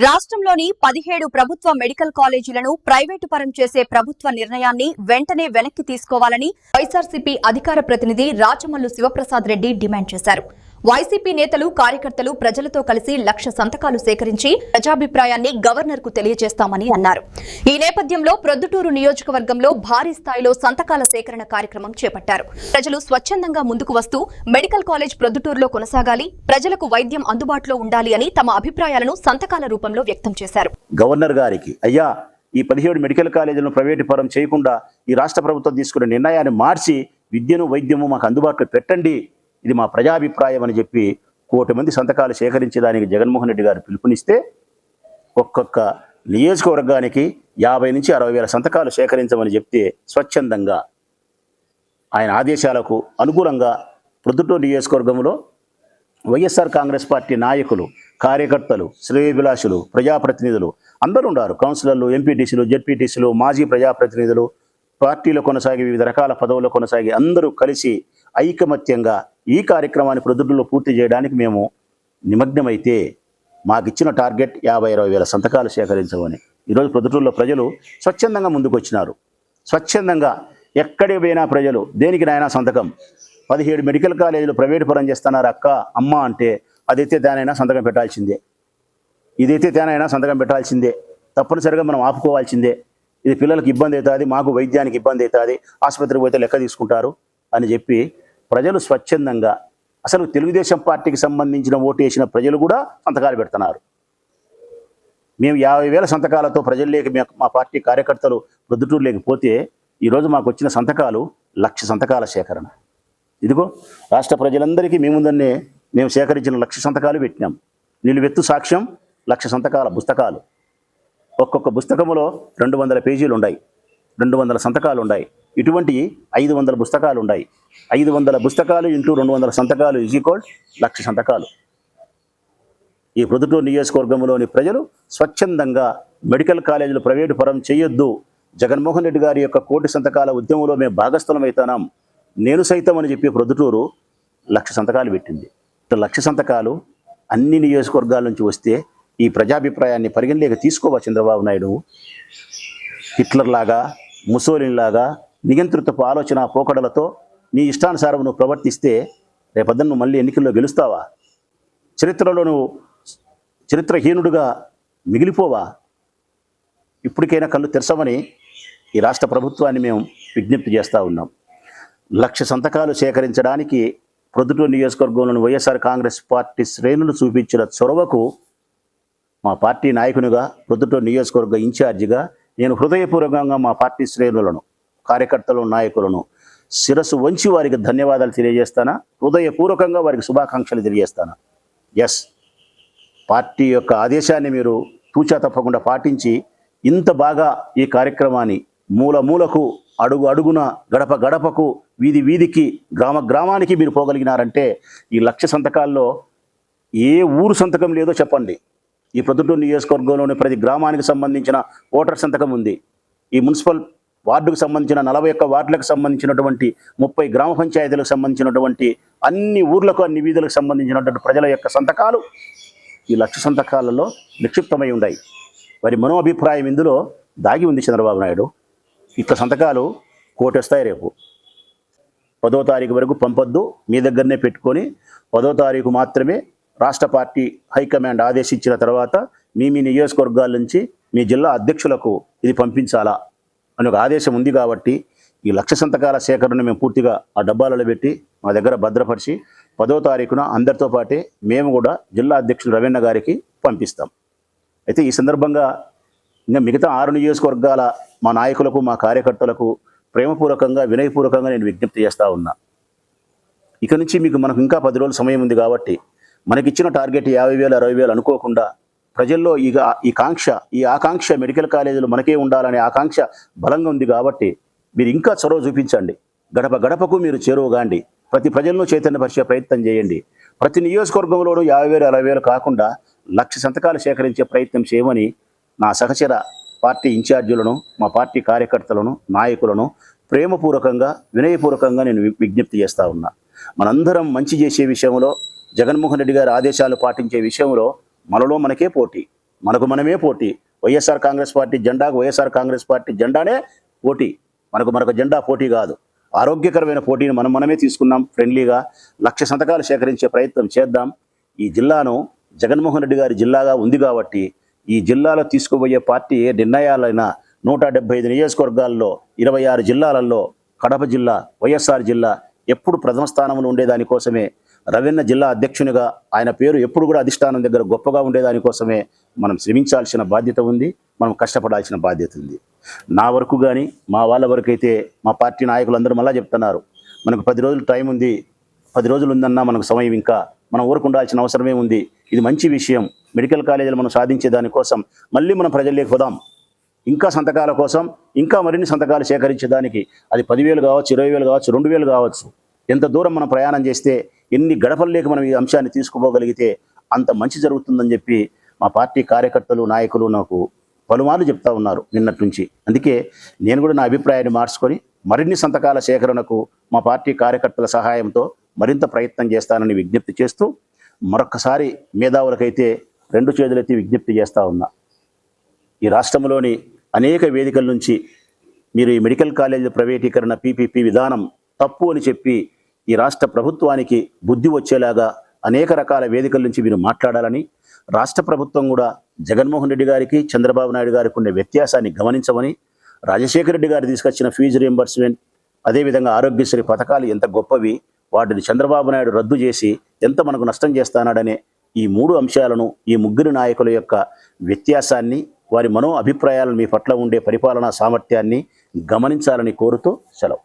రాష్ట్రంలోని 17 ప్రభుత్వ medical కాలేజీలను private పరం చేసే ప్రభుత్వ నిర్ణయాన్ని వెంటనే వెనక్కి తీసుకోవాలని వైఎస్ఆర్సీపీ అధికార ప్రతినిధి రాచమల్లు శివప్రసాద్ రెడ్డి డిమాండ్ చేశారు. వైసీపీ నేతలు కార్యకర్తలు ప్రజలతో కలిసి 1,00,000 సంతకాలు సేకరించి ప్రజాభిప్రాయాన్ని గవర్నర్ కు తెలియజేస్తామని అన్నారు. ఈ నేపథ్యంలో ప్రొద్దుటూరు నియోజకవర్గంలో భారీ స్థాయిలో సంతకాల సేకరణ కార్యక్రమం చేపట్టారు. ప్రజలు స్వచ్ఛందంగా ముందుకు వస్తూ మెడికల్ కాలేజ్ ప్రొద్దుటూరులో కొనసాగాలి, ప్రజలకు వైద్యం అందుబాటులో ఉండాలి అని తమ అభిప్రాయాలను సంతకాల రూపంలో వ్యక్తం చేశారు. గవర్నర్ గారికి అయ్యా ఈ 17 మెడికల్ కాలేజీలను ప్రైవేటు పరం చేయకుండా ఈ రాష్ట్ర ప్రభుత్వం తీసుకున్న నిర్ణయాన్ని మార్చి విద్యను వైద్యము మాకు అందుబాటులో పెట్టండి, ఇది మా ప్రజాభిప్రాయం అని చెప్పి 1 కోటి మంది సంతకాలు సేకరించడానికి జగన్మోహన్ రెడ్డి గారు పిలుపునిస్తే ఒక్కొక్క నియోజకవర్గానికి 50 నుంచి 60 వేల సంతకాలు సేకరించమని చెప్తే స్వచ్ఛందంగా ఆయన ఆదేశాలకు అనుగుణంగా ప్రొద్దుటూరు నియోజకవర్గంలో వైఎస్ఆర్ కాంగ్రెస్ పార్టీ నాయకులు, కార్యకర్తలు, శ్రేయోభిలాషులు, ప్రజాప్రతినిధులు అందరూ ఉన్నారు. కౌన్సిలర్లు, ఎంపీటీసీలు, జెడ్పీటీసీలు, మాజీ ప్రజాప్రతినిధులు, పార్టీలో కొనసాగి వివిధ రకాల పదవుల్లో కొనసాగి అందరూ కలిసి ఐకమత్యంగా ఈ కార్యక్రమాన్ని ప్రొద్దుటూరులో పూర్తి చేయడానికి మేము నిమగ్నమైతే మాకిచ్చిన టార్గెట్ 50-60 వేల సంతకాలు సేకరించమని. ఈరోజు ప్రొద్దుటూరులో ప్రజలు స్వచ్ఛందంగా ముందుకు వచ్చినారు. స్వచ్ఛందంగా ఎక్కడికి పోయినా ప్రజలు దేనికి నాయనా సంతకం, 17 మెడికల్ కాలేజీలు ప్రైవేటు పరం చేస్తున్నారు అక్క అమ్మ అంటే అదైతే దానైనా సంతకం పెట్టాల్సిందే, ఇదైతే దానైనా సంతకం పెట్టాల్సిందే, తప్పనిసరిగా మనం ఆపుకోవాల్సిందే, ఇది పిల్లలకు ఇబ్బంది అవుతుంది, మాకు వైద్యానికి ఇబ్బంది అవుతుంది, ఆసుపత్రికి పోతే లెక్క తీసుకుంటారు అని చెప్పి ప్రజలు స్వచ్ఛందంగా అసలు తెలుగుదేశం పార్టీకి సంబంధించిన ఓటు వేసిన ప్రజలు కూడా సంతకాలు పెడుతున్నారు. మేము 50,000 సంతకాలతో ప్రజల్లోకి మా పార్టీ కార్యకర్తలు ప్రొద్దుటూరు లేకపోతే ఈరోజు మాకు వచ్చిన సంతకాలు 1,00,000 సంతకాల సేకరణ. ఇదిగో రాష్ట్ర ప్రజలందరికీ మీ ముందన్నే మేము సేకరించిన 1,00,000 సంతకాలు పెట్టినాం. నిలువెత్తు సాక్ష్యం 1,00,000 సంతకాల పుస్తకాలు. ఒక్కొక్క పుస్తకంలో 200 పేజీలు ఉన్నాయి, 200 సంతకాలు ఉన్నాయి. ఇటువంటి 500 పుస్తకాలు ఉన్నాయి. 500 పుస్తకాలు ఇంటూ 200 సంతకాలు ఈక్వల్ 1,00,000 సంతకాలు. ఈ ప్రొద్దుటూరు నియోజకవర్గంలోని ప్రజలు స్వచ్ఛందంగా మెడికల్ కాలేజీలు ప్రైవేటు పరం చేయొద్దు, జగన్మోహన్ రెడ్డి గారి యొక్క 1 కోటి సంతకాల ఉద్యమంలో మేము భాగస్థలమవుతాం, నేను సైతం అని చెప్పి ప్రొద్దుటూరు 1,00,000 సంతకాలు పెట్టింది. 1,00,000 సంతకాలు అన్ని నియోజకవర్గాల నుంచి వస్తే ఈ ప్రజాభిప్రాయాన్ని పరిగణలోకి తీసుకోవా చంద్రబాబు నాయుడు? హిట్లర్ లాగా, ముసోలిన్ లాగా నియంత్రితపు ఆలోచన పోకడలతో నీ ఇష్టానుసారం నువ్వు ప్రవర్తిస్తే రేపొద్దున నువ్వు మళ్ళీ ఎన్నికల్లో గెలుస్తావా? చరిత్రలో నువ్వు చరిత్రహీనుడుగా మిగిలిపోవా? ఇప్పటికైనా కళ్ళు తెరచమని ఈ రాష్ట్ర ప్రభుత్వాన్ని మేము విజ్ఞప్తి చేస్తూ ఉన్నాం. 1,00,000 సంతకాలు సేకరించడానికి ప్రొద్దుటూరు నియోజకవర్గంలోని వైఎస్ఆర్ కాంగ్రెస్ పార్టీ శ్రేణులు చూపించిన చొరవకు మా పార్టీ నాయకునిగా, ప్రొద్దుటూరు నియోజకవర్గ ఇన్ఛార్జిగా నేను హృదయపూర్వకంగా మా పార్టీ శ్రేణులను, కార్యకర్తలు, నాయకులను శిరస్సు వంచి వారికి ధన్యవాదాలు తెలియజేస్తానా, హృదయపూర్వకంగా వారికి శుభాకాంక్షలు తెలియజేస్తానా. ఎస్, పార్టీ యొక్క ఆదేశాన్ని మీరు తూచా తప్పకుండా పాటించి ఇంత బాగా ఈ కార్యక్రమాన్ని మూల మూలకు, అడుగు అడుగున, గడప గడపకు, వీధి వీధికి, గ్రామ గ్రామానికి మీరు పోగలిగినారంటే ఈ 1,00,000 సంతకాల్లో ఏ ఊరు సంతకం లేదో చెప్పండి. ఈ ప్రొద్దుటూరు నియోజకవర్గంలోని ప్రతి గ్రామానికి సంబంధించిన ఓటర్ సంతకం ఉంది. ఈ మున్సిపల్ వార్డుకు సంబంధించిన 41 వార్డులకు సంబంధించినటువంటి 30 గ్రామ పంచాయతీలకు సంబంధించినటువంటి అన్ని ఊర్లకు, అన్ని వీధులకు సంబంధించినటువంటి ప్రజల యొక్క సంతకాలు ఈ 1,00,000 సంతకాలలో నిక్షిప్తమై ఉన్నాయి. వారి మనోభిప్రాయం ఇందులో దాగి ఉంది. చంద్రబాబు నాయుడు ఇట్లా సంతకాలు 1 కోటి వస్తాయి. రేపు 10వ తారీఖు వరకు పంపొద్దు, మీ దగ్గరనే పెట్టుకొని 10వ తారీఖు మాత్రమే రాష్ట్ర పార్టీ హైకమాండ్ ఆదేశించిన తర్వాత మీ నియోజకవర్గాల నుంచి మీ జిల్లా అధ్యక్షులకు ఇది పంపించాలా అని ఒక ఆదేశం ఉంది. కాబట్టి ఈ 1,00,000 సంతకాల సేకరణ మేము పూర్తిగా ఆ డబ్బాలలో పెట్టి మా దగ్గర భద్రపరిచి 10వ తారీఖున అందరితో పాటే మేము కూడా జిల్లా అధ్యక్షులు రవీణ గారికి పంపిస్తాం. అయితే ఈ సందర్భంగా ఇంకా మిగతా 6 నియోజకవర్గాల మా నాయకులకు, మా కార్యకర్తలకు ప్రేమపూర్వకంగా, వినయపూర్వకంగా నేను విజ్ఞప్తి చేస్తూ ఉన్నా. ఇక నుంచి మనకు ఇంకా 10 రోజుల సమయం ఉంది కాబట్టి మనకిచ్చిన టార్గెట్ 50,000, 60,000 అనుకోకుండా ప్రజల్లో ఈ ఆకాంక్ష మెడికల్ కాలేజీలు మనకే ఉండాలనే ఆకాంక్ష బలంగా ఉంది. కాబట్టి మీరు ఇంకా చొరవ చూపించండి, గడప గడపకు మీరు చేరువగాండి, ప్రతి ప్రజలను చైతన్యపరిచే ప్రయత్నం చేయండి. ప్రతి నియోజకవర్గంలోనూ 50,000, 60,000 కాకుండా 1,00,000 సంతకాలు సేకరించే ప్రయత్నం చేయమని నా సహచర పార్టీ ఇన్ఛార్జీలను, మా పార్టీ కార్యకర్తలను, నాయకులను ప్రేమపూర్వకంగా, వినయపూర్వకంగా నేను విజ్ఞప్తి చేస్తూ ఉన్నా. మనందరం మంచి చేసే విషయంలో, జగన్మోహన్ రెడ్డి గారి ఆదేశాలు పాటించే విషయంలో మనలో మనకే పోటీ. మనకు మనమే పోటీ. వైఎస్ఆర్ కాంగ్రెస్ పార్టీ జెండాకు వైఎస్ఆర్ కాంగ్రెస్ పార్టీ జెండానే పోటీ, మనకు జెండా పోటీ కాదు. ఆరోగ్యకరమైన పోటీని మనమే తీసుకున్నాం. ఫ్రెండ్లీగా 1,00,000 సంతకాలు సేకరించే ప్రయత్నం చేద్దాం. ఈ జిల్లాను జగన్మోహన్ రెడ్డి గారి జిల్లాగా ఉంది కాబట్టి ఈ జిల్లాలో తీసుకుపోయే పార్టీ ఏ నిర్ణయాలైనా 175 నియోజకవర్గాల్లో 26 జిల్లాలలో కడప జిల్లా, వైఎస్ఆర్ జిల్లా ఎప్పుడు ప్రథమ స్థానంలో ఉండేదానికోసమే, రవీణ జిల్లా అధ్యక్షునిగా ఆయన పేరు ఎప్పుడు కూడా అధిష్టానం దగ్గర గొప్పగా ఉండేదానికోసమే మనం శ్రమించాల్సిన బాధ్యత ఉంది, మనం కష్టపడాల్సిన బాధ్యత ఉంది. నా వరకు కానీ మా వాళ్ళ వరకు అయితే మా పార్టీ నాయకులు అందరూ మళ్ళా చెప్తున్నారు, మనకు 10 రోజులు టైం ఉంది, 10 రోజులు ఉందన్నా మనకు సమయం, ఇంకా మనం ఊరుకుండాల్సిన అవసరమే ఉంది. ఇది మంచి విషయం. మెడికల్ కాలేజీలు మనం సాధించే దానికోసం మళ్ళీ మనం ప్రజల్లోకి పోదాం. ఇంకా సంతకాల కోసం ఇంకా మరిన్ని సంతకాలు సేకరించేదానికి అది 10,000 కావచ్చు, 20,000 కావచ్చు, 2,000 కావచ్చు. ఎంత దూరం మనం ప్రయాణం చేస్తే, ఎన్ని గడపల్లోకి మనం ఈ అంశాన్ని తీసుకుపోగలిగితే అంత మంచి జరుగుతుందని చెప్పి మా పార్టీ కార్యకర్తలు, నాయకులు నాకు పలుమార్లు చెప్తా ఉన్నారు నిన్నటి నుంచి. అందుకే నేను కూడా నా అభిప్రాయాన్ని మార్చుకొని మరిన్ని సంతకాల సేకరణకు మా పార్టీ కార్యకర్తల సహాయంతో మరింత ప్రయత్నం చేస్తానని విజ్ఞప్తి చేస్తూ, మరొక్కసారి మేధావులకైతే 2 చేతులెత్తి విజ్ఞప్తి చేస్తూ ఉన్నా. ఈ రాష్ట్రంలోని అనేక వేదికల నుంచి మీరు ఈ మెడికల్ కాలేజీల ప్రైవేటీకరణ పీపీపీ విధానం తప్పు అని చెప్పి ఈ రాష్ట్ర ప్రభుత్వానికి బుద్ధి వచ్చేలాగా అనేక రకాల వేదికల నుంచి మీరు మాట్లాడాలని, రాష్ట్ర ప్రభుత్వం కూడా జగన్మోహన్ రెడ్డి గారికి, చంద్రబాబు నాయుడు గారికి ఉండే వ్యత్యాసాన్ని గమనించమని, రాజశేఖర రెడ్డి గారు తీసుకొచ్చిన ఫీజు రియంబర్స్మెంట్, అదేవిధంగా ఆరోగ్యశ్రీ పథకాలు ఎంత గొప్పవి, వాటిని చంద్రబాబు నాయుడు రద్దు చేసి ఎంత మనకు నష్టం చేస్తానాడనే ఈ 3 అంశాలను, ఈ ముగ్గురు నాయకుల యొక్క వ్యత్యాసాన్ని, వారి మనో అభిప్రాయాలను, మీ పట్ల ఉండే పరిపాలనా సామర్థ్యాన్ని గమనించాలని కోరుతూ సెలవు.